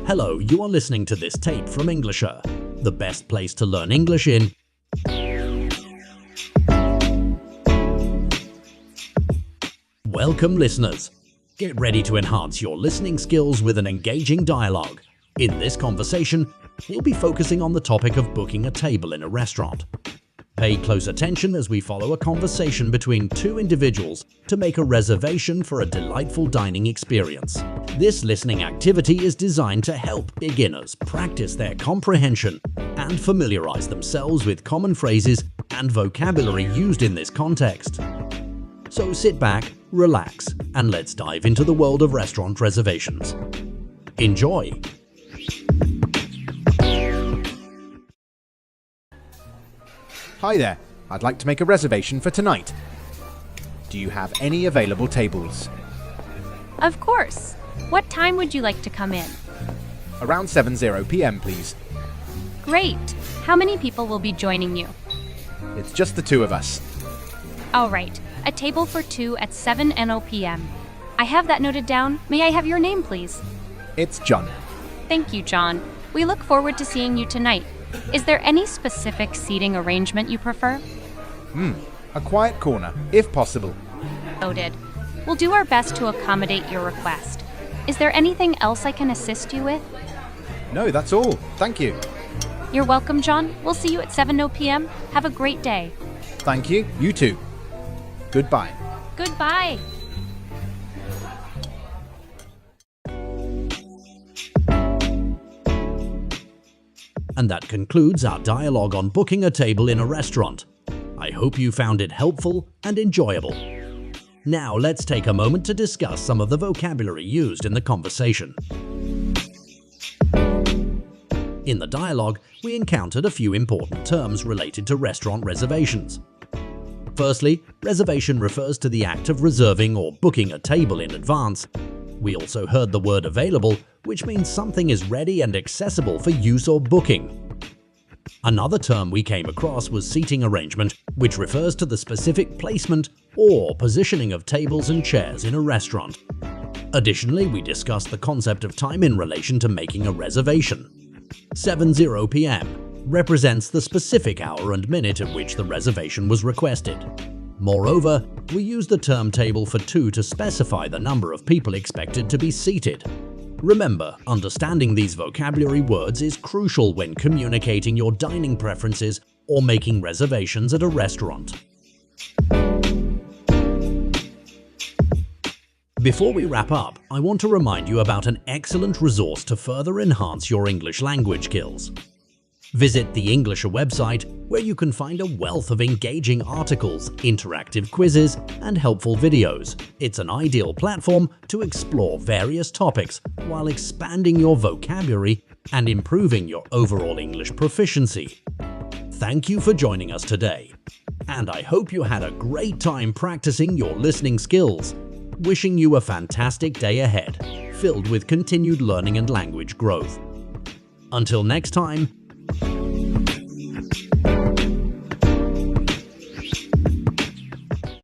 Hello, you are listening to this tape from Englisher, the best place to learn English in. Welcome, listeners. Get ready to enhance your listening skills with an engaging dialogue. In this conversation, we'll be focusing on the topic of booking a table in a restaurant. Pay close attention as we follow a conversation between two individuals to make a reservation for a delightful dining experience. This listening activity is designed to help beginners practice their comprehension and familiarize themselves with common phrases and vocabulary used in this context. So sit back, relax, and let's dive into the world of restaurant reservations. Enjoy! Hi there, I'd like to make a reservation for tonight. Do you have any available tables? Of course. What time would you like to come in? Around 7:00 p.m. please. Great. How many people will be joining you? It's just the two of us. All right. A table for two at 7:00 p.m. I have that noted down. May I have your name, please? It's John. Thank you, John. We look forward to seeing you tonight. Is there any specific seating arrangement you prefer? A quiet corner, if possible. Noted. We'll do our best to accommodate your request. Is there anything else I can assist you with? No, that's all. Thank you. You're welcome, John. We'll see you at 7:00 p.m. Have a great day. Thank you. You too. Goodbye. Goodbye. And that concludes our dialogue on booking a table in a restaurant. I hope you found it helpful and enjoyable. Now let's take a moment to discuss some of the vocabulary used in the conversation. In the dialogue, we encountered a few important terms related to restaurant reservations. Firstly, reservation refers to the act of reserving or booking a table in advance. We also heard the word available, which means something is ready and accessible for use or booking. Another term we came across was seating arrangement, which refers to the specific placement or positioning of tables and chairs in a restaurant. Additionally, we discussed the concept of time in relation to making a reservation. 7:00 p.m. represents the specific hour and minute at which the reservation was requested. Moreover, we use the term table for two to specify the number of people expected to be seated. Remember, understanding these vocabulary words is crucial when communicating your dining preferences or making reservations at a restaurant. Before we wrap up, I want to remind you about an excellent resource to further enhance your English language skills. Visit the Englisher website, where you can find a wealth of engaging articles, interactive quizzes, and helpful videos. It's an ideal platform to explore various topics while expanding your vocabulary and improving your overall English proficiency. Thank you for joining us today, and I hope you had a great time practicing your listening skills. Wishing you a fantastic day ahead, filled with continued learning and language growth. Until next time,